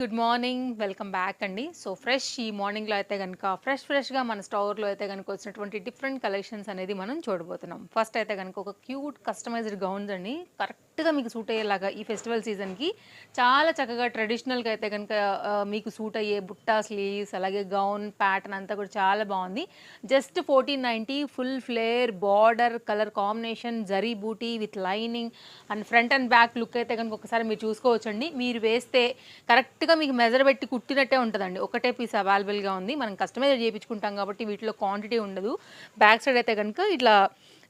Good morning. Welcome back అండి. So fresh ఈ మార్నింగ్లో అయితే కనుక ఫ్రెష్గా మన స్టోర్లో అయితే కనుక వచ్చినటువంటి డిఫరెంట్ కలెక్షన్స్ అనేది మనం చూడబోతున్నాం. ఫస్ట్ అయితే కనుక ఒక క్యూట్ కస్టమైజ్డ్ గౌన్స్ అండి, కరెక్ట్గా మీకు సూట్ అయ్యేలాగా ఈ ఫెస్టివల్ సీజన్కి చాలా చక్కగా ట్రెడిషనల్గా అయితే కనుక మీకు సూట్ అయ్యే బుట్టా స్లీవ్స్, అలాగే గౌన్ ప్యాటర్న్ అంతా కూడా చాలా బాగుంది. Just 1490 full flare border colour combination zari buti with lining and front and back look అయితే కనుక ఒకసారి మీరు చూసుకోవచ్చండి. మీరు వేస్తే కరెక్ట్గా మీకు మెజర్ పెట్టి కుట్టినట్టే ఉంటుందండి. ఒకటే పీస్ అవైలబుల్గా ఉంది. మనం కస్టమైజ్ చేయించుకుంటాం కాబట్టి వీటిలో క్వాంటిటీ ఉండదు. బ్యాక్ సైడ్ అయితే కనుక ఇట్లా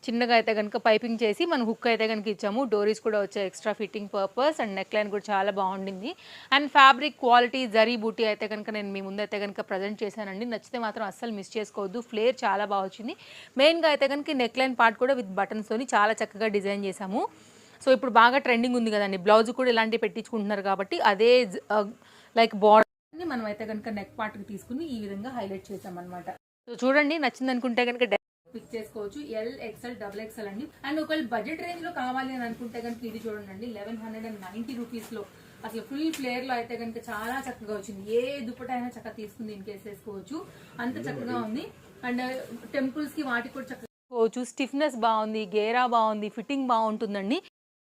చిన్నగా అయితే కనుక పైపింగ్ చేసి మనం హుక్ అయితే కనుక ఇచ్చాము. డోరీస్ కూడా వచ్చాయి extra fitting purpose. And neck line కూడా చాలా బాగుండింది. అండ్ ఫ్యాబ్రిక్ క్వాలిటీ జరీ బూటీ అయితే కనుక నేను మీ ముందు అయితే కనుక ప్రజెంట్ చేశానండి. నచ్చితే మాత్రం అస్సలు మిస్ చేసుకోవద్దు. ఫ్లేర్ చాలా బాగా వచ్చింది. మెయిన్గా అయితే కనుక నెక్ లైన్ పార్ట్ కూడా విత్ బటన్స్తోని చాలా చక్కగా డిజైన్ చేశాము. సో ఇప్పుడు బాగా ట్రెండింగ్ ఉంది కదండి, బ్లౌజ్ కూడా ఇలాంటివి పెట్టించుకుంటున్నారు కాబట్టి అదే లైక్ బార్డర్ని మనం అయితే కనుక నెక్ పార్ట్కి తీసుకుని ఈ విధంగా హైలైట్ చేసామన్నమాట. సో చూడండి, నచ్చింది అనుకుంటే కనుక పిక్ చేసుకోవచ్చు. ఎల్ ఎక్స్ఎల్ డబుల్ ఎక్స్ఎల్ అండి. అండ్ ఒకవేళ బడ్జెట్ రేంజ్ లో కావాలి అని అనుకుంటే కనుక ఇది చూడండి, 1190 రూపీస్ లో అసలు ఫుల్ ఫ్లేర్ లో అయితే కనుక చాలా చక్కగా వచ్చింది. ఏ దుప్పట అయినా చక్కగా తీసుకుని దీనికి వేసేసుకోవచ్చు, అంత చక్కగా ఉంది. అండ్ టెంపుల్స్ కి వాటికి కూడా చక్కగా వేసుకోవచ్చు. స్టిఫ్నెస్ బాగుంది, గేరా బాగుంది, ఫిట్టింగ్ బాగుంటుందండి.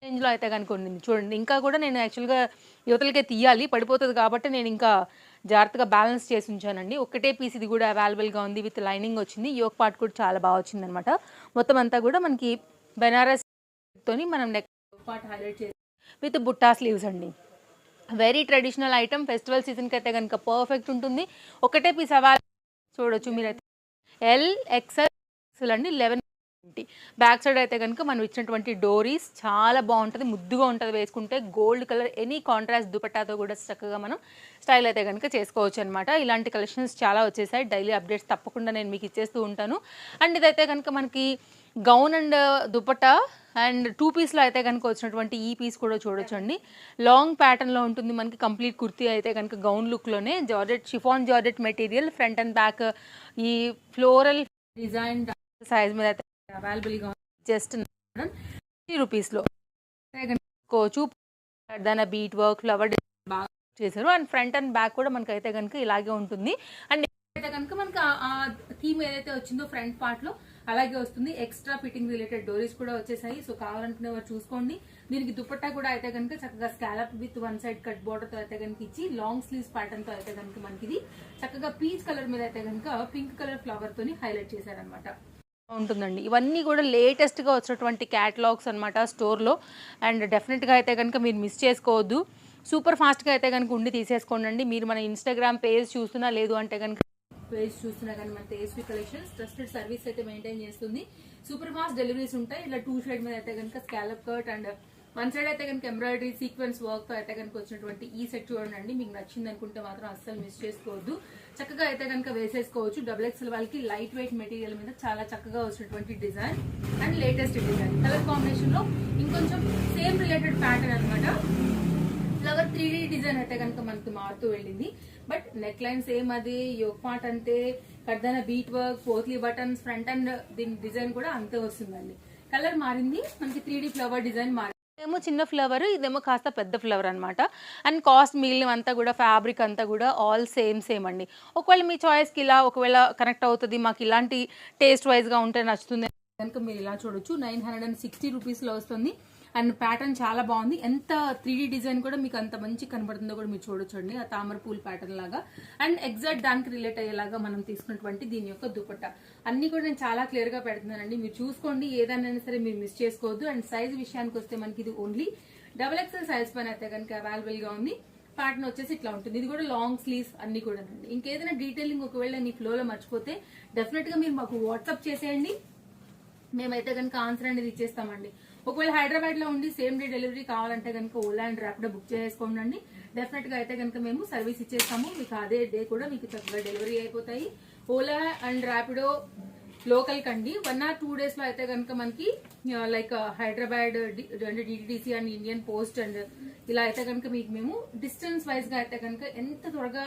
రేంజ్లో అయితే కనుక ఉండింది చూడండి. ఇంకా కూడా నేను యాక్చువల్గా యువతలకే తీయాలి, పడిపోతుంది కాబట్టి నేను ఇంకా జాగ్రత్తగా బ్యాలెన్స్ చేసి ఉంచానండి. ఒకటే పీస్ ఇది కూడా అవైలబుల్గా ఉంది, విత్ లైనింగ్ వచ్చింది. యోక్ పార్ట్ కూడా చాలా బాగా వచ్చింది అనమాట. మొత్తం అంతా కూడా మనకి బెనారస్ తోని మనం నెక్ పార్ట్ హైలైట్ చేసి విత్ బుట్టా స్లీవ్స్ అండి. Very traditional item. ఫెస్టివల్ సీజన్కి అయితే కనుక పర్ఫెక్ట్ ఉంటుంది. ఒకటే పీస్ అవైలబుల్ చూడొచ్చు మీరైతే. ఎల్ ఎక్స్ఎల్ అండి, 1190. బ్యాక్ సైడ్ అయితే కనుక మనం ఇచ్చినటువంటి డోరీస్ చాలా బాగుంటుంది, ముద్దుగా ఉంటుంది వేసుకుంటే. గోల్డ్ కలర్ ఎనీ కాంట్రాస్ట్ దుపట్టాతో కూడా చక్కగా మనం స్టైల్ అయితే కనుక చేసుకోవచ్చు అనమాట. ఇలాంటి కలెక్షన్స్ చాలా వచ్చేసాయి. డైలీ అప్డేట్స్ తప్పకుండా నేను మీకు ఇచ్చేస్తూ ఉంటాను. అండ్ ఇదైతే కనుక మనకి గౌన్ అండ్ దుపట్టా అండ్ 2 పీస్లో అయితే కనుక వచ్చినటువంటి ఈ పీస్ కూడా చూడొచ్చండి. లాంగ్ ప్యాటర్న్లో ఉంటుంది మనకి. కంప్లీట్ కుర్తీ అయితే కనుక గౌన్ లుక్లోనే georgette chiffon georgette material, front and back ఈ ఫ్లోరల్ డిజైన్ సైజ్ మీద అయితే అవైలబుల్గా జస్ట్ 50 రూపీస్లో కోచు దాని బీట్ వర్క్ ఫ్లవర్ బాగా చేశారు. అండ్ ఫ్రంట్ అండ్ బ్యాక్ కూడా మనకైతే కనుక ఇలాగే ఉంటుంది. అండ్ అయితే కనుక మనకి ఆ థీమ్ ఏదైతే వచ్చిందో ఫ్రంట్ పార్ట్ లో అలాగే వస్తుంది. ఎక్స్ట్రా ఫిట్టింగ్ రిలేటెడ్ డోరీస్ కూడా వచ్చేసాయి. సో కావాలనుకునే వారు చూసుకోండి. దీనికి దుపట్టా కూడా అయితే కనుక చక్కగా scallop with one side cut border తో అయితే కనుక ఇచ్చి లాంగ్ స్లీవ్స్ ప్యాటర్న్ తో అయితే కనుక మనకి ఇది చక్కగా పీచ్ కలర్ మీద అయితే కనుక పింక్ కలర్ ఫ్లవర్ తోని హైలైట్ చేశారనమాట. ఉంటుందండి. ఇవన్నీ కూడా లేటెస్ట్గా వచ్చినటువంటి క్యాటలాగ్స్ అనమాట స్టోర్లో. అండ్ డెఫినెట్గా అయితే కనుక మీరు మిస్ చేసుకోవద్దు. సూపర్ ఫాస్ట్గా అయితే కనుక ఉండి తీసేసుకోండి. మీరు మన ఇన్స్టాగ్రామ్ పేజ్ చూస్తున్నా, లేదు అంటే కనుక పేజ్ చూస్తున్నా కానీ మన తేజస్వి కలెక్షన్స్ ట్రస్టెడ్ సర్వీస్ అయితే మెయింటైన్ చేస్తుంది. సూపర్ ఫాస్ట్ డెలివరీస్ ఉంటాయి. ఇలా 2 షేడ్ మీద అయితే కనుక scallop cut and one side అయితే కనుక ఎంబ్రాయిడరీ సీక్వెన్స్ వర్క్ తో అయితే కనుక వచ్చినటువంటి ఈ సెట్ చూడండి. మీకు నచ్చింది అనుకుంటే మాత్రం అస్సలు మిస్ చేసుకోవద్దు. చక్కగా అయితే కనుక వేసేసుకోవచ్చు. డబుల్ ఎక్స్ఎల్ వాళ్ళకి లైట్ వెయిట్ మెటీరియల్ మీద చాలా చక్కగా వచ్చినటువంటి design and latest design colour combination లో ఇంకొంచెం సేమ్ రిలేటెడ్ ప్యాటర్న్ అనమాట. ఫ్లవర్ 3D డిజైన్ అయితే కనుక మనకి మారుతూ వెళ్ళింది. బట్ నెక్ లైన్ సేమ్, అది యోక్ పార్ట్ అంతే, కడ్దాన bead work, potli buttons, front and దీని డిజైన్ కూడా అంతే వస్తుందండి. కలర్ మారింది మనకి, 3D ఫ్లవర్ డిజైన్ మారింది. ఏమో చిన్న ఫ్లవర్, ఇదేమో కాస్త పెద్ద ఫ్లవర్ అనమాట. అండ్ కాస్ట్ మిగిలినంతా కూడా ఫ్యాబ్రిక్ అంతా కూడా ఆల్ సేమ్ అండి. ఒకవేళ మీ చాయిస్కి ఇలా ఒకవేళ కనెక్ట్ అవుతుంది, మాకు ఇలాంటి టేస్ట్ వైజ్గా ఉంటే నచ్చుతుంది కనుక మీరు ఇలా చూడొచ్చు. 960 రూపీస్లో వస్తుంది. అండ్ ప్యాటర్న్ చాలా బాగుంది. ఎంత 3D డిజైన్ కూడా మీకు అంత మంచి కనబడుతుందో కూడా మీరు చూడొచ్చు అండి, ఆ తామర పూల్ ప్యాటర్న్ లాగా. అండ్ ఎగ్జాక్ట్ దానికి రిలేట్ అయ్యేలాగా మనం తీసుకున్నటువంటి దీని యొక్క దుపట్టా అన్ని కూడా నేను చాలా క్లియర్ గా పెడుతున్నానండి. మీరు చూసుకోండి, ఏదైనా సరే మీరు మిస్ చేసుకోవద్దు. అండ్ సైజ్ విషయానికి వస్తే మనకి ఇది ఓన్లీ డబుల్ ఎక్స్ఎల్ సైజ్ పైన అయితే కనుక అవైలబుల్ గా ఉంది. ప్యాటర్న్ వచ్చేసి ఇట్లా ఉంటుంది. ఇది కూడా లాంగ్ స్లీవ్స్ అన్ని కూడా అండి. ఇంకేదైనా డీటెయిలింగ్ ఒకవేళ నీ ఫ్లోలో మర్చిపోతే డెఫినెట్ గా మీరు మాకు వాట్సాప్ చేసేయండి, మేమైతే కనుక ఆన్సర్ అనేది ఇచ్చేస్తామండి. ఒకవేళ హైదరాబాద్ లో ఉండి సేమ్ డే డెలివరీ కావాలంటే కనుక ఓలా అండ్ ర్యాపిడో బుక్ చేసుకోండి. డెఫినెట్ గా అయితే కనుక మేము సర్వీస్ ఇచ్చేస్తాము. మీకు అదే డే కూడా మీకు చక్కగా డెలివరీ అయిపోతాయి. ఓలా అండ్ ర్యాపిడో లోకల్ కండి 1 or 2 days లో అయితే కనుక మనకి like Hyderabad DTDC and Indian post and ఇలా అయితే కనుక మీకు మేము డిస్టెన్స్ వైజ్ గా అయితే కనుక ఎంత త్వరగా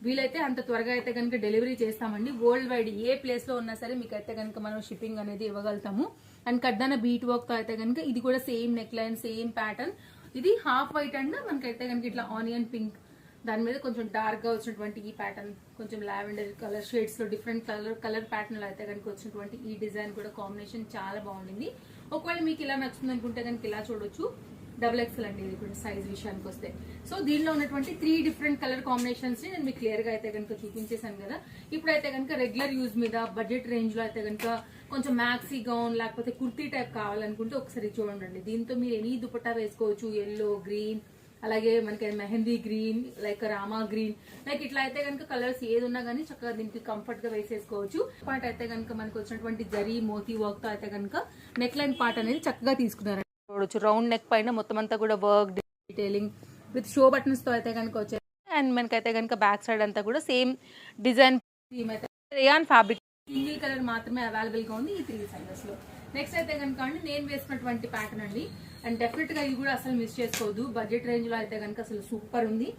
వీలైతే అంత త్వరగా అయితే కనుక డెలివరీ చేస్తామండి. వరల్డ్ వైడ్ ఏ ప్లేస్ లో ఉన్నా సరే మీకు అయితే కనుక మనం షిప్పింగ్ అనేది ఇవ్వగలుగుతాము. అండ్ కడ్దాన బీట్ వర్క్ తో అయితే కనుక ఇది కూడా same neck line, same pattern. ఇది హాఫ్ వైట్ అండ్ మనకైతే కనుక ఇట్లా ఆనియన్ పింక్ దాని మీద కొంచెం డార్క్ గా వచ్చినటువంటి ఈ ప్యాటర్న్, కొంచెం లావెండర్ కలర్ షేడ్స్ లో డిఫరెంట్ కలర్ ప్యాటర్న్ లో అయితే కనుక వచ్చినటువంటి ఈ డిజైన్ కూడా కాంబినేషన్ చాలా బాగుంది. ఒకవేళ మీకు ఇలా నచ్చుతుంది అనుకుంటే కనుక ఇలా చూడొచ్చు. XXL అండి ఇది కూడా సైజ్ విషయానికి వస్తే. సో దీనిలో ఉన్నటువంటి 3 డిఫరెంట్ కలర్ కాంబినేషన్స్ ని నేను మీకు క్లియర్ గా అయితే కనుక చూపించేశాను కదా. ఇప్పుడైతే కనుక రెగ్యులర్ యూజ్ మీద బడ్జెట్ రేంజ్ లో అయితే కనుక కొంచెం మ్యాక్సీ గౌన్ లేకపోతే కుర్తీ టైప్ కావాలనుకుంటే ఒకసారి చూడండి. దీంతో మీరు ఎనీ దుపట్టా వేసుకోవచ్చు. ఎల్లో, గ్రీన్, అలాగే మనకి mehndi green, like Rama green, like ఇట్లా అయితే కనుక కలర్స్ ఏది ఉన్నా కానీ చక్కగా దీనికి కంఫర్ట్ గా వేసేసుకోవచ్చు. పార్ట్ అయితే కనుక మనకు వచ్చినటువంటి జరీ మోతీ వర్క్ తో అయితే కనుక నెక్ లైన్ పార్ట్ అనేది చక్కగా తీసుకున్నారు చూడొచ్చు. రౌండ్ నెక్ పైన మొత్తం అంతా కూడా work detailing with show buttons తో అయితే కనుక వచ్చాయి. అండ్ మనకైతే కనుక బ్యాక్ సైడ్ అంతా కూడా same design rayon fabric single colour మాత్రమే అవైలబుల్ గా ఉంది ఈ 3 సైజెస్ లో. నెక్స్ట్ అయితే కనుక అండి నేను వేసుకున్నటువంటి ప్యాటర్న్ అండి. అండ్ డెఫినెట్ గా ఇది కూడా అసలు మిస్ చేసుకోవద్దు. బడ్జెట్ రేంజ్ లో అయితే కనుక అసలు సూపర్ ఉంది.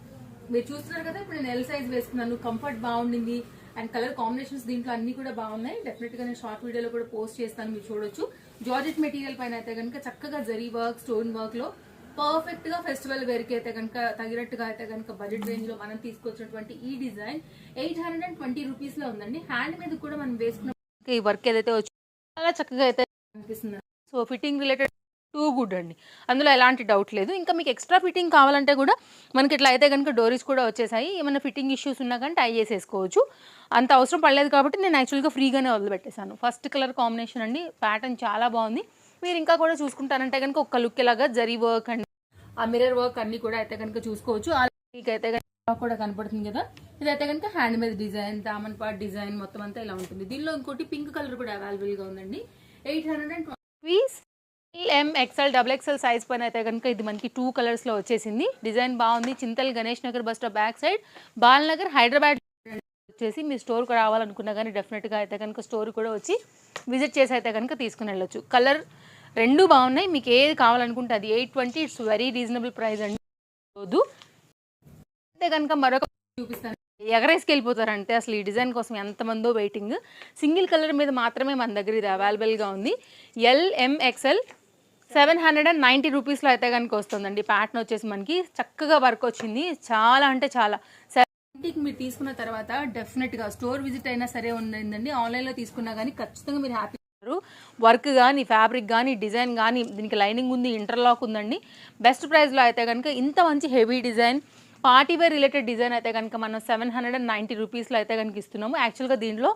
మీరు చూస్తున్నారు కదా, ఇప్పుడు నేను L సైజ్ వేసుకున్నాను. కంఫర్ట్ బాగుండింది అండ్ కలర్ కాంబినేషన్స్ దీంట్లో అన్ని కూడా బాగున్నాయి. డెఫినెట్ గా నేను షార్ట్ వీడియోలో కూడా పోస్ట్ చేస్తాను, మీరు చూడొచ్చు. జార్జెట్ మెటీరియల్ పైన అయితే కనుక చక్కగా జరీ వర్క్, స్టోన్ వర్క్ లో పర్ఫెక్ట్ గా ఫెస్టివల్ వేర్ కి అయితే కనుక తగినట్టుగా అయితే కనుక బడ్జెట్ రేంజ్ లో మనం తీసుకొచ్చినటువంటి ఈ డిజైన్ 820 రూపీస్ లో ఉందండి. హ్యాండ్ మీద కూడా మనం వేసుకున్న ఈ వర్క్ ఏదైతే వచ్చి చాలా చక్కగా అయితే అనిపిస్తుంది. So fitting related too good అండి, అందులో ఎలాంటి డౌట్ లేదు. ఇంకా మీకు ఎక్స్ట్రా ఫిట్టింగ్ కావాలంటే కూడా మనకి ఇట్లా అయితే కనుక డోరీస్ కూడా వచ్చేసాయి. ఏమైనా ఫిట్టింగ్ ఇష్యూస్ ఉన్నా కానీ టై చేసేసుకోవచ్చు. అంత అవసరం పడలేదు కాబట్టి నేను యాక్చువల్గా ఫ్రీగానే వదిలిపెట్టేశాను. ఫస్ట్ కలర్ కాంబినేషన్ అండి, ప్యాటర్న్ చాలా బాగుంది. మీరు ఇంకా కూడా చూసుకుంటారంటే కనుక ఒక లుక్ లాగా జరీ వర్క్ అండి, ఆ మిర్రర్ వర్క్ అన్ని కూడా అయితే కనుక చూసుకోవచ్చు. మీకైతే కూడా కనపడుతుంది కదా, ఇదైతే కనుక హ్యాండ్ మీద డిజైన్, దామన్ పార్ట్ డిజైన్ మొత్తం అంతా ఇలా ఉంటుంది. దీనిలో ఇంకోటి పింక్ కలర్ కూడా అవైలబుల్ గా ఉందండి. 820 MXL XXL సైజ్ పైన అయితే కనుక ఇది మనకి 2 కలర్స్ లో వచ్చేసింది. డిజైన్ బాగుంది. Chintal Ganesh Nagar bus stop back side, Balanagar, Hyderabad వచ్చేసి మీ స్టోర్ కు రావాలనుకున్నా కానీ డెఫినెట్ గా అయితే కనుక స్టోర్ కూడా వచ్చి విజిట్ చేసి అయితే కనుక తీసుకుని వెళ్ళొచ్చు. కలర్ రెండు బాగున్నాయి. మీకు ఏది కావాలనుకుంటే అది 820. ఇట్స్ వెరీ రీజనబుల్ ప్రైస్ అండి. అయితే కనుక మరొక చూపిస్తాను, ఎగరేసుకు వెళ్ళిపోతారంటే అసలు ఈ డిజైన్ కోసం ఎంతమందో వెయిటింగ్. సింగిల్ కలర్ మీద మాత్రమే మన దగ్గర ఇది అవైలబుల్గా ఉంది. LMXL 790 రూపీస్లో అయితే కనుక వస్తుందండి. ప్యాటర్న్ వచ్చేసి మనకి చక్కగా వర్క్ వచ్చింది, చాలా అంటే చాలా. మీరు తీసుకున్న తర్వాత డెఫినెట్గా స్టోర్ విజిట్ అయినా సరే ఉందండి, ఆన్లైన్లో తీసుకున్నా కానీ ఖచ్చితంగా మీరు హ్యాపీ. వర్క్ కానీ, ఫ్యాబ్రిక్ కానీ, డిజైన్ కానీ, దీనికి లైనింగ్ ఉంది, ఇంటర్లాక్ ఉందండి. బెస్ట్ ప్రైస్లో అయితే కనుక ఇంత మంచి heavy design, party wear related design అయితే కనుక మనం 790 రూపీస్లో అయితే కనుక ఇస్తున్నాము. యాక్చువల్గా దీంట్లో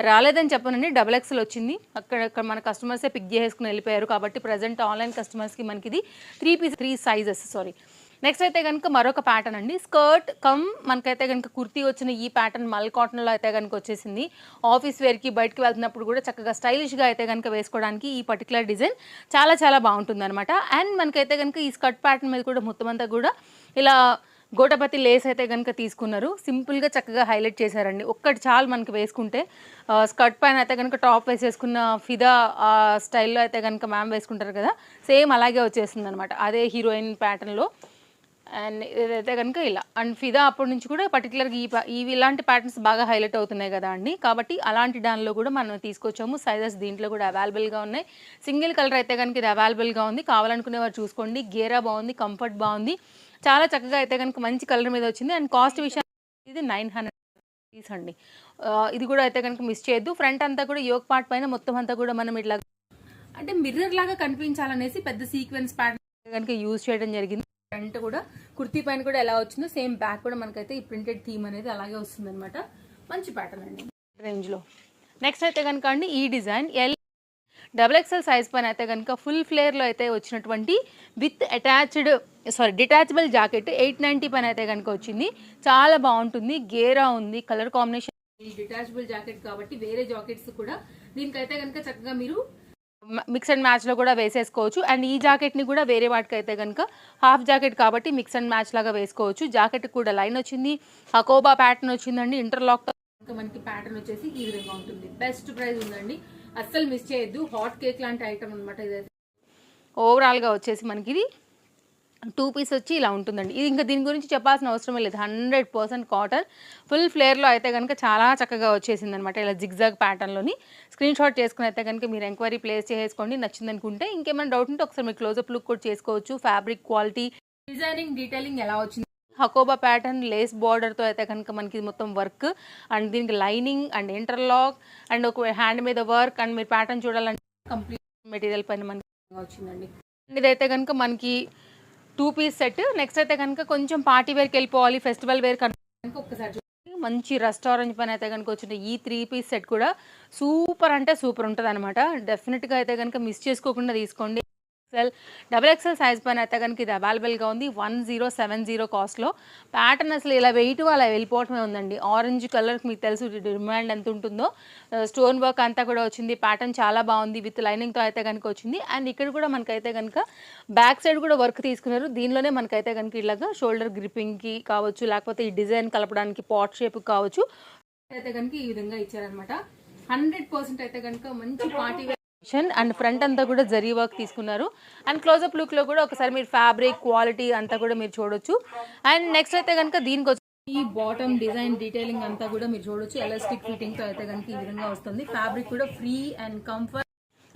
రాలేదని చెప్పనండి, XXL వచ్చింది. అక్కడ మన కస్టమర్సే పిక్ చేసుకుని వెళ్ళిపోయారు. కాబట్టి ప్రజెంట్ ఆన్లైన్ కస్టమర్స్కి మనకి ఇది 3 సైజెస్. నెక్స్ట్ అయితే కనుక మరొక ప్యాటర్న్ అండి, స్కర్ట్ కమ్ మనకైతే కనుక కుర్తీ వచ్చిన ఈ ప్యాటర్న్ మల్ కాటన్లో అయితే కనుక వచ్చేసింది. ఆఫీస్ వేర్కి బయటకు వెళ్తున్నప్పుడు కూడా చక్కగా స్టైలిష్గా అయితే కనుక వేసుకోవడానికి ఈ పర్టికులర్ డిజైన్ చాలా చాలా బాగుంటుంది అనమాట. అండ్ మనకైతే కనుక ఈ స్కర్ట్ ప్యాటర్న్ మీద కూడా మొత్తం అంతా కూడా ఇలా గోటపతి లేస్ అయితే కనుక తీసుకున్నారు. సింపుల్గా చక్కగా హైలైట్ చేశారండి. ఒక్కటి చాలు మనకి వేసుకుంటే. స్కర్ట్ పైన అయితే కనుక టాప్ వేసేసుకున్న ఫిదా స్టైల్లో అయితే కనుక మ్యామ్ వేసుకుంటారు కదా, సేమ్ అలాగే వచ్చేస్తుంది అనమాట, అదే హీరోయిన్ ప్యాటర్న్లో. అండ్ ఇదైతే కనుక ఇలా. అండ్ ఫిదా అప్పటి నుంచి కూడా పర్టికులర్గా ఇలాంటి ప్యాటర్న్స్ బాగా హైలైట్ అవుతున్నాయి కదా అండి, కాబట్టి అలాంటి దానిలో కూడా మనం తీసుకొచ్చాము. సైజెస్ దీంట్లో కూడా అవైలబుల్గా ఉన్నాయి. సింగిల్ కలర్ అయితే కనుక ఇది అవైలబుల్గా ఉంది, కావాలనుకునే వారు చూసుకోండి. గేరా బాగుంది, కంఫర్ట్ బాగుంది, చాలా చక్కగా అయితే కనుక మంచి కలర్ మీద వచ్చింది. అండ్ కాస్ట్ విషయం ఇది 900 రూపీస్ అండి. ఇది కూడా అయితే కనుక మిస్ చేయొద్దు. ఫ్రంట్ అంతా కూడా యోక్ పార్ట్ పైన మొత్తం అంతా కూడా మనం ఇట్లా అంటే మిర్రర్ లాగా కనిపించాలనేసి పెద్ద సీక్వెన్స్ ప్యాటర్న్ కనుక యూజ్ చేయడం జరిగింది. ఫ్రంట్ కూడా కుర్తీ పైన కూడా ఎలా వచ్చిందో సేమ్ బ్యాక్ కూడా మనకైతే ఈ ప్రింటెడ్ థీమ్ అనేది అలాగే వస్తుంది అనమాట. మంచి ప్యాటర్న్ అండి రేంజ్లో. నెక్స్ట్ అయితే కనుక అండి ఈ డిజైన్ XXL సైజ్ పైన అయితే కనుక ఫుల్ ఫ్లేర్లో అయితే వచ్చినటువంటి విత్ డిటాచబుల్ జాకెట్ 890 పైన అయితే కనుక వచ్చింది. చాలా బాగుంటుంది, గేరా ఉంది, కలర్ కాంబినేషన్. ఈ డిటాచబుల్ జాకెట్ కాబట్టి వేరే జాకెట్స్ కూడా దీనికైతే కనుక చక్కగా మీరు మిక్స్ అండ్ మ్యాచ్లో కూడా వేసేసుకోవచ్చు. అండ్ ఈ జాకెట్ని కూడా వేరే వాటికి అయితే కనుక హాఫ్ జాకెట్ కాబట్టి మిక్స్ అండ్ మ్యాచ్ లాగా వేసుకోవచ్చు. జాకెట్ కూడా లైన్ వచ్చింది, హకోబా ప్యాటర్న్ వచ్చిందండి. ఇంటర్లాక్ మనకి ప్యాటర్న్ వచ్చేసి ఈ విధంగా ఉంటుంది. బెస్ట్ ప్రైస్ ఉందండి, అస్సలు మిస్ చేయొద్దు. హాట్ కేక్ లాంటి ఐటమ్ అనమాట ఇదైతే. ఓవరాల్గా వచ్చేసి మనకి ఇది 2 పీస్ వచ్చి ఇలా ఉంటుందండి. ఇది ఇంకా దీని గురించి చెప్పాల్సిన అవసరమే లేదు, 100% కాటన్. ఫుల్ ఫ్లేర్లో అయితే కనుక చాలా చక్కగా వచ్చేసింది అనమాట, ఇలా జిగ్జాగ్ ప్యాటర్న్లోని. స్క్రీన్ షాట్ చేసుకుని అయితే కనుక మీరు ఎంక్వైరీ ప్లేస్ చేసుకోండి. నచ్చింది అనుకుంటే ఇంకేమైనా డౌట్ ఉంటే ఒకసారి మీరు క్లోజప్ లుక్ కూడా చేసుకోవచ్చు. ఫ్యాబ్రిక్ క్వాలిటీ, డిజైనింగ్, డీటెయిలింగ్ ఎలా వచ్చింది హకోబా ప్యాటర్న్ లేస్ బార్డర్తో అయితే కనుక మనకి ఇది మొత్తం వర్క్ అండ్ దీనికి లైనింగ్ అండ్ ఇంటర్లాక్ అండ్ ఒక హ్యాండ్ మీద వర్క్ అండ్ మీరు ప్యాటర్న్ చూడాలంటే కంప్లీట్ మెటీరియల్ పైన మనకి వచ్చిందండి. ఇదైతే కనుక మనకి 2 పీస్ సెట్. నెక్స్ట్ అయితే కనుక కొంచెం పార్టీ వేర్కి వెళ్ళిపోవాలి, ఫెస్టివల్ వేర్ కనుక ఒక్కసారి మంచి రెస్టారెంట్ పైన అయితే కనుక వచ్చిన ఈ 3 పీస్ సెట్ కూడా సూపర్ అంటే సూపర్ ఉంటుంది అనమాట. డెఫినెట్గా అయితే కనుక మిస్ చేసుకోకుండా తీసుకోండి. XL సైజ్ పైన అయితే కనుక ఇది అవైలబుల్గా ఉంది 1070 కాస్ట్లో. ప్యాటర్న్ అసలు ఇలా వెయిట్ అలా వెళ్ళిపోవటమే ఉందండి. ఆరెంజ్ కలర్కి మీకు తెలుసు డిమాండ్ ఎంత ఉంటుందో. స్టోన్ వర్క్ అంతా కూడా వచ్చింది. ప్యాటర్న్ చాలా బాగుంది, విత్ లైనింగ్తో అయితే కనుక వచ్చింది. అండ్ ఇక్కడ కూడా మనకైతే కనుక బ్యాక్ సైడ్ కూడా వర్క్ తీసుకున్నారు. దీనిలోనే మనకైతే కనుక ఇలాగా షోల్డర్ గ్రిప్పింగ్కి కావచ్చు, లేకపోతే ఈ డిజైన్ కలపడానికి పాట్ షేప్ కావచ్చు అయితే కనుక ఈ విధంగా ఇచ్చారనమాట. 100% అయితే కనుక మంచి పార్టీ అండ్ ఫ్రంట్ అంతా కూడా జరీ వర్క్ తీసుకున్నారు. అండ్ క్లోజప్ లుక్ లో కూడా ఒకసారి మీరు ఫ్యాబ్రిక్ క్వాలిటీ అంతా కూడా మీరు చూడొచ్చు. అండ్ నెక్స్ట్ అయితే కనుక దీనికి వచ్చి ఈ బాటమ్ డిజైన్ డీటెయిలింగ్ అంతా కూడా మీరు చూడొచ్చు. ఎలాస్టిక్ ఫిట్టింగ్ తో అయితే కనుక ఈ విధంగా వస్తుంది. ఫ్యాబ్రిక్ కూడా ఫ్రీ అండ్ కంఫర్ట్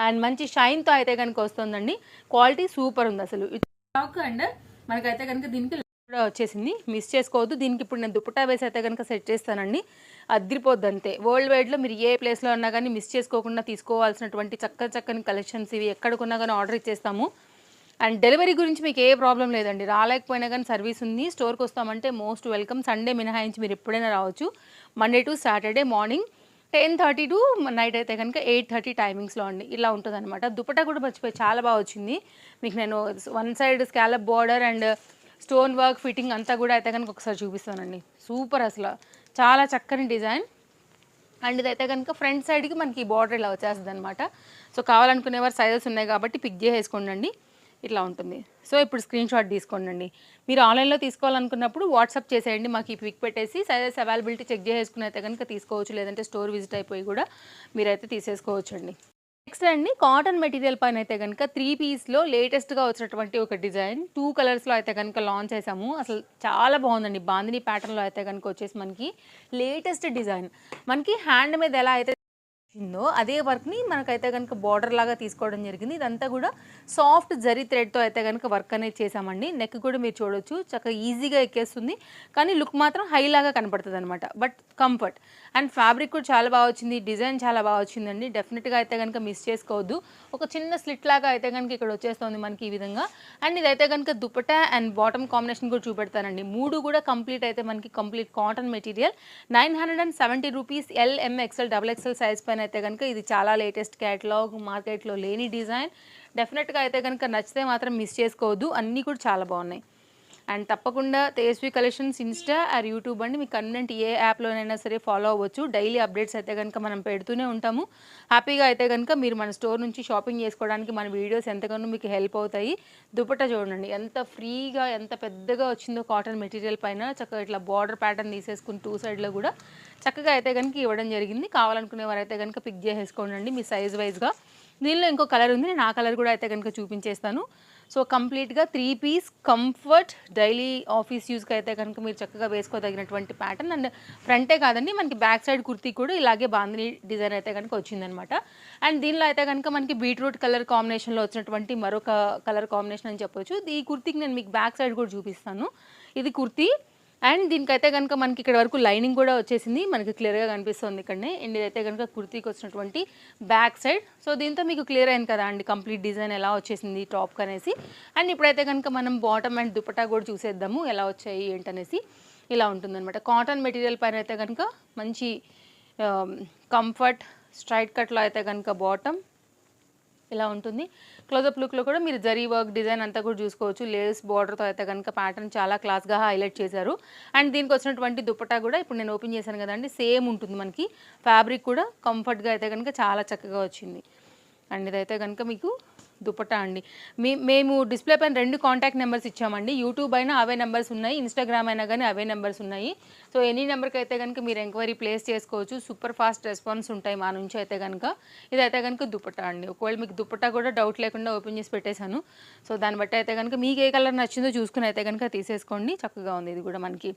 అండ్ మంచి షైన్ తో అయితే కనుక వస్తుందండి. క్వాలిటీ సూపర్ ఉంది అసలు. అండ్ మనకైతే కనుక దీనికి కూడా వచ్చేసింది, మిస్ చేసుకోవద్దు. దీనికి ఇప్పుడు నేను దుపట్టా వేసి అయితే కనుక సెట్ చేస్తానండి, అదిరిపోద్ది అంతే. వరల్డ్ వైడ్లో మీరు ఏ ప్లేస్లో ఉన్నా కానీ మిస్ చేసుకోకుండా తీసుకోవాల్సినటువంటి చక్కని కలెక్షన్స్ ఇవి. ఎక్కడికున్నా కానీ ఆర్డర్ ఇచ్చేస్తాము. అండ్ డెలివరీ గురించి మీకు ఏ ప్రాబ్లం లేదండి. రాలేకపోయినా కానీ సర్వీస్ ఉంది. స్టోర్కి వస్తామంటే మోస్ట్ వెల్కమ్. సండే మినహాయించి మీరు ఎప్పుడైనా రావచ్చు. Monday to Saturday morning 10:30 to night అయితే కనుక 8:30 టైమింగ్స్లో అండి. ఇలా ఉంటుంది అనమాట. దుపట్టా కూడా మర్చిపోయి చాలా బాగా వచ్చింది. మీకు నేను 1 side scallop border and stone work fitting అంతా కూడా అయితే కనుక ఒకసారి చూపిస్తానండి. సూపర్ అసలు, చాలా చక్కని డిజైన్. అండ్ ఇదైతే కనుక ఫ్రంట్ సైడ్కి మనకి బార్డర్ ఇలా వచ్చేస్తుంది అనమాట. సో కావాలనుకునేవారు సైజెస్ ఉన్నాయి కాబట్టి పిక్ చేసేసుకోండి. ఇట్లా ఉంటుంది. సో ఇప్పుడు స్క్రీన్ షాట్ తీసుకోండి. మీరు ఆన్లైన్లో తీసుకోవాలనుకున్నప్పుడు వాట్సాప్ చేసేయండి, మాకు ఈ పిక్ పెట్టేసి సైజెస్ అవైలబిలిటీ చెక్ చేసుకుని అయితే కనుక తీసుకోవచ్చు. లేదంటే స్టోర్ విజిట్ అయిపోయి కూడా మీరైతే తీసేసుకోవచ్చు అండి. నెక్స్ట్ అండి కాటన్ మెటీరియల్ పైన అయితే కనుక 3 పీస్లో లేటెస్ట్గా వచ్చినటువంటి ఒక డిజైన్ 2 కలర్స్లో అయితే కనుక లాంచ్ చేసాము. అసలు చాలా బాగుందండి. బాందిని ప్యాటర్న్లో అయితే కనుక వచ్చేసి మనకి లేటెస్ట్ డిజైన్. మనకి హ్యాండ్ మీద ఎలా అయితే ఉందో అదే వర్క్ని మనకైతే కనుక బార్డర్ లాగా తీసుకోవడం జరిగింది. ఇదంతా కూడా సాఫ్ట్ జరీ థ్రెడ్తో అయితే కనుక వర్క్ అనేది చేసామండి. నెక్ కూడా మీరు చూడొచ్చు, చక్కగా ఈజీగా ఎక్కేస్తుంది. కానీ లుక్ మాత్రం హై లాగా కనపడుతుంది అనమాట. బట్ కంఫర్ట్ అండ్ ఫ్యాబ్రిక్ కూడా చాలా బాగా వచ్చింది. డిజైన్ చాలా బాగా వచ్చిందండి. డెఫినెట్గా అయితే కనుక మిస్ చేసుకోవద్దు. ఒక చిన్న స్లిట్ లాగా అయితే కనుక ఇక్కడ వచ్చేస్తుంది మనకి ఈ విధంగా. అండ్ ఇదైతే కనుక దుపట్టా అండ్ బాటమ్ కాంబినేషన్ కూడా చూపెడతానండి. 3 కూడా కంప్లీట్ అయితే మనకి complete cotton material 970 rupees. LM XL XXL size పైన అయితే కనుక ఇది చాలా లేటెస్ట్ క్యాటలాగ్, మార్కెట్లో లేని డిజైన్. డెఫినెట్గా అయితే కనుక నచ్చితే మాత్రం మిస్ చేసుకోవద్దు. అన్నీ కూడా చాలా బాగున్నాయి. అండ్ తప్పకుండా Tejaswi collections insta or YouTube అండి, మీకు కన్వెంట్ ఏ యాప్లోనైనా సరే ఫాలో అవ్వచ్చు. డైలీ అప్డేట్స్ అయితే కనుక మనం పెడుతూనే ఉంటాము. హ్యాపీగా అయితే కనుక మీరు మన స్టోర్ నుంచి షాపింగ్ చేసుకోవడానికి మన వీడియోస్ ఎంతగానో మీకు హెల్ప్ అవుతాయి. దుపట్టా చూడండి ఎంత ఫ్రీగా ఎంత పెద్దగా వచ్చిందో కాటన్ మెటీరియల్ పైన. చక్కగా ఇట్లా బార్డర్ ప్యాటర్న్ తీసేసుకుని 2 సైడ్లో కూడా చక్కగా అయితే కనుక ఇవ్వడం జరిగింది. కావాలనుకునే వారైతే కనుక పిక్ చేసేసుకోండి మీ సైజ్ వైజ్గా. దీనిలో ఇంకో కలర్ ఉంది, నేను ఆ కలర్ కూడా అయితే కనుక చూపించేస్తాను. సో కంప్లీట్గా 3 పీస్ కంఫర్ట్ డైలీ ఆఫీస్ యూస్కి అయితే కనుక మీరు చక్కగా వేసుకోదగినటువంటి ప్యాటర్న్. అండ్ ఫ్రంటే కాదండి, మనకి బ్యాక్ సైడ్ కుర్తీ కూడా ఇలాగే బాందిని డిజైన్ అయితే కనుక వచ్చిందనమాట. అండ్ దీనిలో అయితే కనుక మనకి బీట్రూట్ కలర్ కాంబినేషన్లో వచ్చినటువంటి మరొక కలర్ కాంబినేషన్ అని చెప్పొచ్చు. ఈ కుర్తీకి నేను మీకు బ్యాక్ సైడ్ కూడా చూపిస్తాను. ఇది కుర్తీ. అండ్ దీనికైతే కనుక మనకి ఇక్కడ వరకు లైనింగ్ కూడా వచ్చేసింది, మనకి క్లియర్గా కనిపిస్తుంది ఇక్కడనే. అండ్ ఇదైతే కనుక కుర్తీకి వచ్చినటువంటి బ్యాక్ సైడ్. సో దీంతో మీకు క్లియర్ అయింది కదా అండి కంప్లీట్ డిజైన్ ఎలా వచ్చేసింది టాప్కి అనేసి. అండ్ ఇప్పుడైతే కనుక మనం బాటమ్ అండ్ దుపట్టా కూడా చూసేద్దాము ఎలా వచ్చాయి ఏంటనేసి. ఇలా ఉంటుందన్నమాట. కాటన్ మెటీరియల్ పైన అయితే కనుక మంచి కంఫర్ట్ స్ట్రైట్ కట్లో అయితే కనుక బాటమ్ ఇలా ఉంటుంది. క్లోజప్ లుక్లో కూడా మీరు జరీ వర్క్ డిజైన్ అంతా కూడా చూసుకోవచ్చు. లేస్ బార్డర్తో అయితే కనుక ప్యాటర్న్ చాలా క్లాస్గా హైలైట్ చేశారు. అండ్ దీనికి వచ్చినటువంటి దుపట్టా కూడా ఇప్పుడు నేను ఓపెన్ చేశాను కదండి, సేమ్ ఉంటుంది మనకి. ఫ్యాబ్రిక్ కూడా కంఫర్ట్గా అయితే కనుక చాలా చక్కగా వచ్చింది. అండ్ ఇదైతే కనుక మీకు దుపట్టా అండి. మేము డిస్ప్లే పైన 2 కాంటాక్ట్ నెంబర్స్ ఇచ్చామండి. యూట్యూబ్ అయినా అవే నెంబర్స్ ఉన్నాయి, ఇన్స్టాగ్రామ్ అయినా కానీ అవే నెంబర్స్ ఉన్నాయి. సో ఎనీ నెంబర్కి అయితే కనుక మీరు ఎంక్వైరీ ప్లేస్ చేసుకోవచ్చు. సూపర్ ఫాస్ట్ రెస్పాన్స్ ఉంటాయి మా నుంచి అయితే కనుక. ఇదైతే కనుక దుపట్టా అండి. ఒకవేళ మీకు దుపట్టా కూడా డౌట్ లేకుండా ఓపెన్ చేసి పెట్టేశాను. సో దాన్ని బట్టి అయితే కనుక మీకు ఏ కలర్ నచ్చిందో చూసుకుని అయితే కనుక తీసేసుకోండి. చక్కగా ఉంది ఇది కూడా మనకి.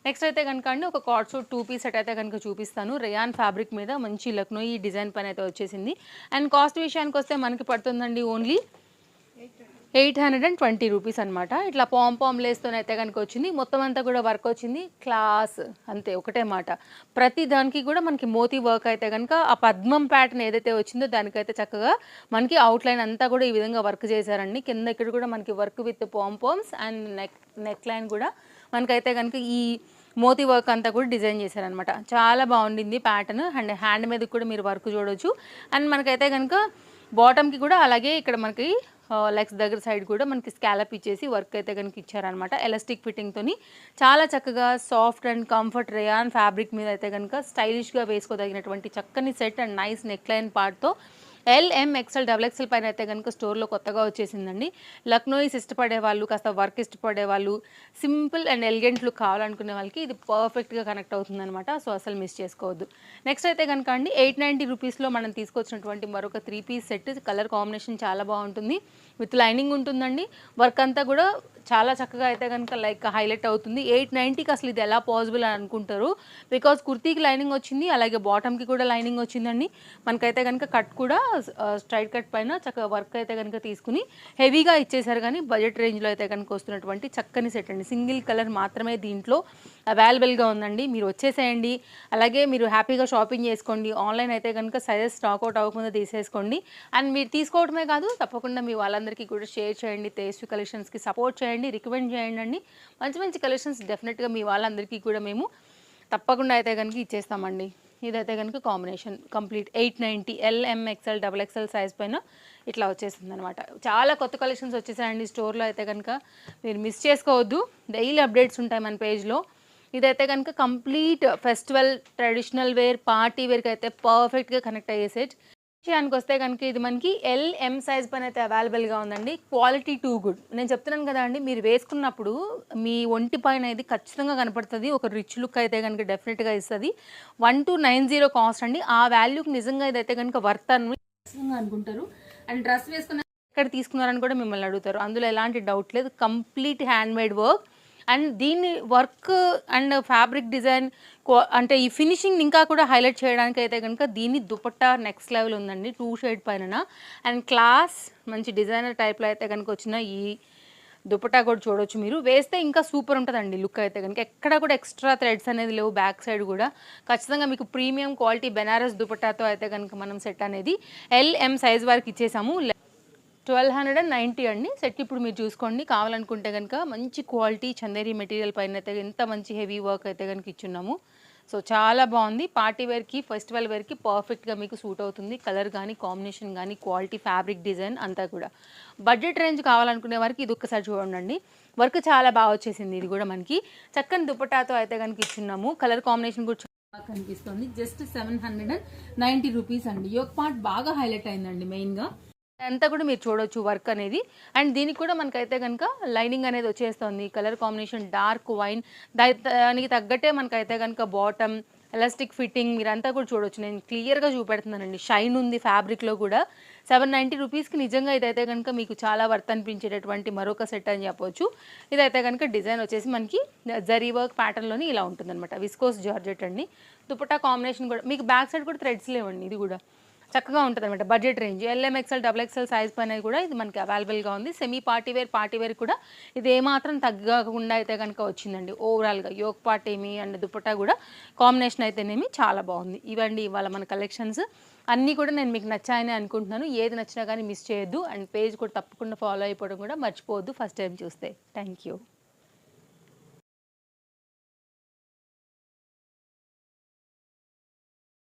నెక్స్ట్ అయితే కనుక అండి ఒక కార్డ్ సూట్ 2 పీస్ సెట్ అయితే కనుక చూపిస్తాను. రేయాన్ ఫ్యాబ్రిక్ మీద మంచి లక్నో ఈ డిజైన్ పైన అయితే వచ్చేసింది. అండ్ కాస్ట్ విషయానికి వస్తే మనకి పడుతుందండి ఓన్లీ 820 రూపీస్ అనమాట. ఇట్లా పామ్ లేస్తోనైతే గనుక వచ్చింది. మొత్తం అంతా కూడా వర్క్ వచ్చింది. క్లాస్ అంతే ఒకటే మాట. ప్రతి దానికి కూడా మనకి మోతీ వర్క్ అయితే గనుక ఆ పద్మం ప్యాటర్న్ ఏదైతే వచ్చిందో దానికైతే చక్కగా మనకి అవుట్‌లైన్ అంతా కూడా ఈ విధంగా వర్క్ చేశారండి. కింద ఇక్కడ కూడా మనకి work with palms and neck line కూడా మనకైతే గనుక ఈ మోతీ వర్క్ అంతా కూడా డిజైన్ చేశారనమాట. చాలా బాగుండింది ప్యాటర్న్. అండ్ హ్యాండ్ మీద కూడా మీరు వర్క్ చూడొచ్చు. అండ్ మనకైతే కనుక బాటమ్కి కూడా అలాగే ఇక్కడ మనకి లెగ్స్ దగ్గర సైడ్ కూడా మనకి స్కాలప్ ఇచ్చేసి వర్క్ అయితే కనుక ఇచ్చారనమాట. ఎలాస్టిక్ ఫిట్టింగ్తోని చాలా చక్కగా soft and comfort rayon fabric మీద అయితే కనుక స్టైలిష్గా వేసుకోదగినటువంటి చక్కని set and nice neck line పార్ట్తో ఎల్ఎం ఎక్స్ఎల్ డబుల్ ఎక్స్ఎల్ పైన అయితే కనుక స్టోర్లో కొత్తగా వచ్చేసిందండి. లక్నోయిస్ ఇష్టపడే వాళ్ళు, కాస్త వర్క్ ఇష్టపడే వాళ్ళు, సింపుల్ అండ్ ఎలిగెంట్ లుక్ కావాలనుకునే వాళ్ళకి ఇది పర్ఫెక్ట్గా కనెక్ట్ అవుతుందన్నమాట. సో అసలు మిస్ చేసుకోవద్దు. నెక్స్ట్ అయితే కనుక అండి 890 రూపీస్లో మనం తీసుకొచ్చినటువంటి మరొక 3 పీస్ సెట్. కలర్ కాంబినేషన్ చాలా బాగుంటుంది. విత్ లైనింగ్ ఉంటుందండి. వర్క్ అంతా కూడా చాలా చక్కగా అయితే కనుక లైక్ హైలైట్ అవుతుంది. 890కి అసలు ఇది ఎలా పాసిబుల్ అని అనుకుంటారు. బికాజ్ కుర్తీకి లైనింగ్ వచ్చింది, అలాగే బాటమ్కి కూడా లైనింగ్ వచ్చిందండి. మనకైతే కనుక కట్ కూడా స్ట్రైట్ కట్ పైన చక్కగా వర్క్ అయితే కనుక తీసుకుని హెవీగా ఇచ్చేసారు. కానీ బడ్జెట్ రేంజ్లో అయితే కనుక వస్తున్నటువంటి చక్కని సెట్ అండి. సింగిల్ కలర్ మాత్రమే దీంట్లో అవైలబుల్గా ఉందండి. మీరు వచ్చేసేయండి. అలాగే మీరు హ్యాపీగా షాపింగ్ చేసుకోండి. ఆన్లైన్ అయితే కనుక సైజెస్ స్టాక్అవుట్ అవ్వకుండా తీసేసుకోండి. అండ్ మీరు తీసుకోవడమే కాదు, తప్పకుండా మీ వాళ్ళందరికీ కూడా షేర్ చేయండి. తేజస్వి కలెక్షన్స్కి సపోర్ట్ చేయండి, రికమెండ్ చేయండి అండి. మంచి మంచి కలెక్షన్స్ డెఫినెట్గా మీ వాళ్ళందరికీ కూడా మేము తప్పకుండా అయితే కనుక ఇచ్చేస్తామండి. ఇదైతే కనుక combination complete 890 LM XL double XL size పైన ఇట్లా వచ్చేస్తుంది అనమాట. చాలా కొత్త కలెక్షన్స్ వచ్చేసాయండి స్టోర్లో. అయితే కనుక మీరు మిస్ చేసుకోవద్దు. డైలీ అప్డేట్స్ ఉంటాయి మన పేజ్లో. ఇదైతే కనుక complete festival traditional wear party వేర్కి అయితే పర్ఫెక్ట్గా కనెక్ట్ అయ్యే సెట్. విషయానికి వస్తే కనుక ఇది మనకి ఎల్ఎం సైజ్ పైన అయితే అవైలబుల్గా ఉందండి. Quality too good. నేను చెప్తున్నాను కదా అండి, మీరు వేసుకున్నప్పుడు మీ ఒంటి పైన ఇది ఖచ్చితంగా కనపడుతుంది. ఒక రిచ్ లుక్ అయితే కనుక డెఫినెట్గా ఇస్తుంది. 1290 కాస్ట్ అండి. ఆ వాల్యూకి నిజంగా ఇదైతే కనుక వర్త్ అని ఖచ్చితంగా అనుకుంటారు. అండ్ డ్రెస్ వేసుకున్న ఎక్కడ తీసుకున్నారని కూడా మిమ్మల్ని అడుగుతారు. అందులో ఎలాంటి డౌట్ లేదు. Complete hand made work and దీన్ని వర్క్ అండ్ ఫ్యాబ్రిక్ డిజైన్ అంటే ఈ ఫినిషింగ్ ఇంకా కూడా హైలైట్ చేయడానికి అయితే కనుక దీన్ని దుపట్టా నెక్స్ట్ లెవెల్ ఉందండి. 2 షేడ్ పైన అండ్ క్లాస్ మంచి డిజైనర్ టైప్లో అయితే కనుక వచ్చిన ఈ దుపట్టా కూడా చూడొచ్చు. మీరు వేస్తే ఇంకా సూపర్ ఉంటుందండి లుక్ అయితే కనుక. ఎక్కడ కూడా ఎక్స్ట్రా థ్రెడ్స్ అనేది లేవు. బ్యాక్ సైడ్ కూడా ఖచ్చితంగా మీకు ప్రీమియం క్వాలిటీ బెనారస్ దుపట్టాతో అయితే కనుక మనం సెట్ అనేది ఎల్ఎం సైజ్ వరకు ఇచ్చేసాము. 1290 అండి సెట్. ఇప్పుడు మీరు చూసుకోండి. కావాలనుకుంటే కనుక మంచి క్వాలిటీ చందేరి మెటీరియల్ పైన అయితే ఎంత మంచి హెవీ వర్క్ అయితే కనుక ఇచ్చున్నాము. సో చాలా బాగుంది. పార్టీ వేర్కి ఫెస్టివల్ వేర్కి పర్ఫెక్ట్గా మీకు సూట్ అవుతుంది. కలర్ కానీ కాంబినేషన్ కానీ క్వాలిటీ ఫ్యాబ్రిక్ డిజైన్ అంతా కూడా. బడ్జెట్ రేంజ్ కావాలనుకునే వారికి ఇది ఒక్కసారి చూడండి. వర్క్ చాలా బాగా వచ్చేసింది. ఇది కూడా మనకి చక్కని దుపట్టాతో అయితే కనుక ఇచ్చున్నాము. కలర్ కాంబినేషన్ కూడా చాలా కనిపిస్తుంది. జస్ట్ 790 రూపీస్ అండి. యోక్ పార్ట్ బాగా హైలైట్ అయిందండి మెయిన్గా. అంతా కూడా మీరు చూడొచ్చు వర్క్ అనేది. అండ్ దీనికి కూడా మనకైతే కనుక లైనింగ్ అనేది వచ్చేస్తుంది. కలర్ కాంబినేషన్ డార్క్ వైన్, దానికి తగ్గట్టే మనకైతే కనుక బాటమ్ ఎలాస్టిక్ ఫిట్టింగ్ మీరంతా కూడా చూడొచ్చు. నేను క్లియర్గా చూపెడుతున్నానండి. షైన్ ఉంది ఫ్యాబ్రిక్లో కూడా. 790 రూపీస్కి నిజంగా ఇదైతే కనుక మీకు చాలా వర్త్ అనిపించేటటువంటి మరొక సెట్ అని చెప్పొచ్చు. ఇదైతే కనుక డిజైన్ వచ్చేసి మనకి జరీ వర్క్ ప్యాటర్న్లోని ఇలా ఉంటుందన్నమాట. విస్కోస్ జార్జెట్ అండి. దుపట్టా కాంబినేషన్ కూడా మీకు బ్యాక్ సైడ్ కూడా థ్రెడ్స్ లేవండి. ఇది కూడా చక్కగా ఉంటుంది అనమాట. Budget range LM XL double XL size పైన కూడా ఇది మనకి అవైలబుల్గా ఉంది. సెమీ పార్టీ వేర్ కూడా ఇది ఏమాత్రం తగ్గకుండా అయితే కనుక వచ్చిందండి. ఓవరాల్గా యోక్ పార్ట్ ఏమి అండ్ దుపట్టా కూడా కాంబినేషన్ అయితేనేమి చాలా బాగుంది. ఇవండి ఇవాళ మన కలెక్షన్స్ అన్నీ కూడా నేను మీకు నచ్చాయని అనుకుంటున్నాను. ఏది నచ్చినా కానీ మిస్ చేయొద్దు. అండ్ పేజ్ కూడా తప్పకుండా ఫాలో అయిపోవడం కూడా మర్చిపోవద్దు ఫస్ట్ టైం చూస్తే. Thank you.